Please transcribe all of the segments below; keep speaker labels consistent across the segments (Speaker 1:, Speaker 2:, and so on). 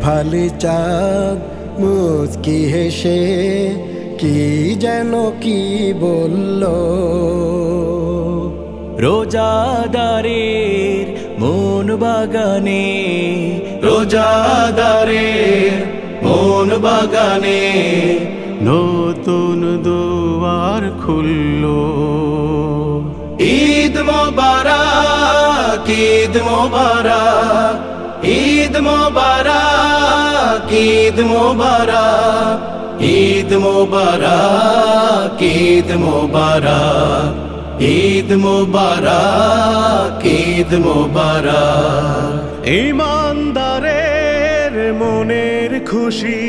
Speaker 1: ফালি চাঁদ মুচকি হেসে কি যেন কি বলল।
Speaker 2: রোজাদারের মন বাগানে,
Speaker 3: রোজাদারের মন বাগানে নতুন দুয়ার খুলল। ঈদ মোবারক, ঈদ মোবারক, ঈদ মোবারক, ঈদ মোবারক, ঈদ মোবারক, ঈদ মোবারক, ঈদ মোবারক, ঈদ মোবারক। ঈমানদারের মনের খুশি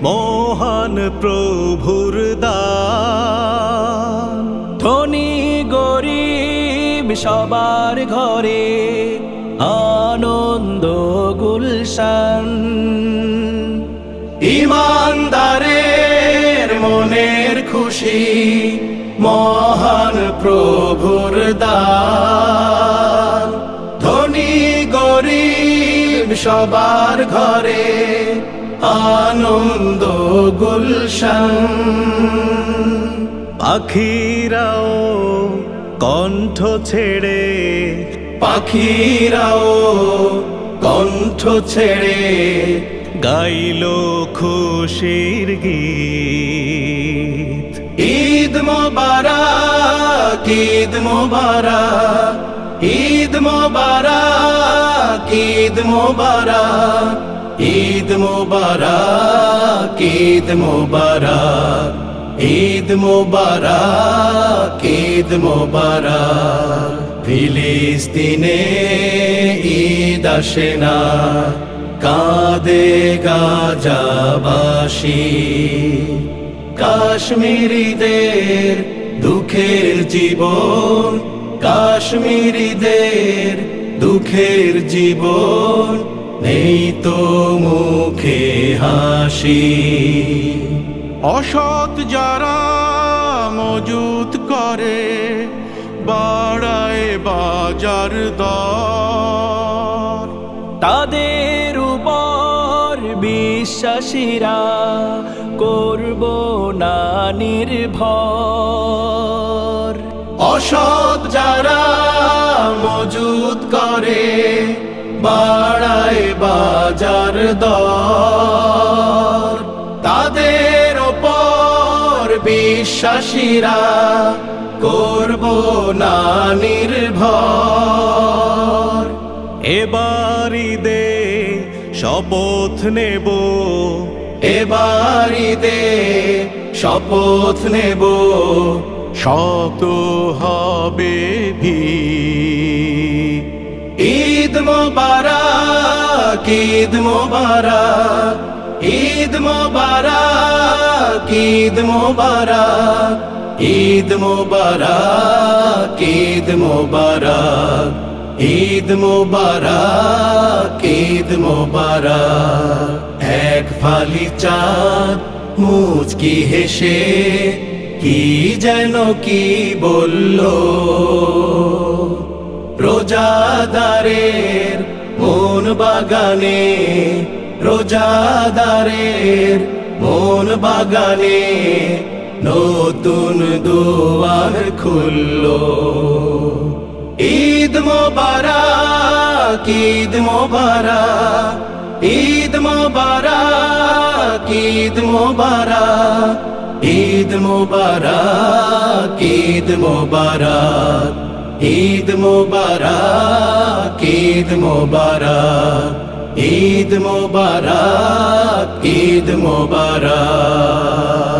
Speaker 3: মহান প্রভুর দান।
Speaker 2: ধনী গরিব সবার ঘরে আনন্দ গুলশান।
Speaker 3: ঈমানদারের মনের খুশি মহান প্রভুর দান। ধনী গরিব সবার ঘরে আনন্দ গুলশান। পাখিরাও কণ্ঠ ছেড়ে, পাখিরাও কণ্ঠ ছেড়ে গাইল খুশির গীত। ঈদ মোবারক, ঈদ মোবারক, ঈদ মোবারক, ঈদ মোবারক, ঈদ মোবারক, ঈদ মোবারক, ঈদ মোবারক, ঈদ মোবারক। ফিলিস্তিনে ঈদ আসে না, কাঁদে গাজাবাসী। কাশ্মীরিদের দুঃখের জীবন, কাশ্মীরিদের দুঃখের জীবন, নেই তো মুখে হাসি। অসৎ যারা মজুত করে বাড়ায় বাজার দর,
Speaker 2: তাদের উপর বিশ্বাসীরা করব না নির্ভর।
Speaker 3: অসৎ যারা মজুত করে বাড়ায় বাজার দর, তাদের উপর বিশ্বাসীরা করব না নির্ভর। এবার ঈদে শপথ নেব, এবার ঈদে শপথ নেব, শত হবে ভিড়। ঈদ মোবারক, ঈদ মোবারক, ঈদ মোবারক, ঈদ মোবারক, ঈদ মোবারক, ঈদ মোবারক, ঈদ মোবারক, ঈদ মোবারক। এক ফালি চাঁদ মুচকি হেসে কি যেন কি বলল। রোজাদারের মন বাগানে, রোজাদারের মন বাগানে নতুন দুয়ার খুলল। ঈদ মোবারক, ঈদ মোবারক, ঈদ মোবারক, ঈদ মোবারক, ঈদ মোবারক, ঈদ মোবারক, ঈদ মোবারক, ঈদ মোবারক, ঈদ মোবারক, ঈদ মোবারক।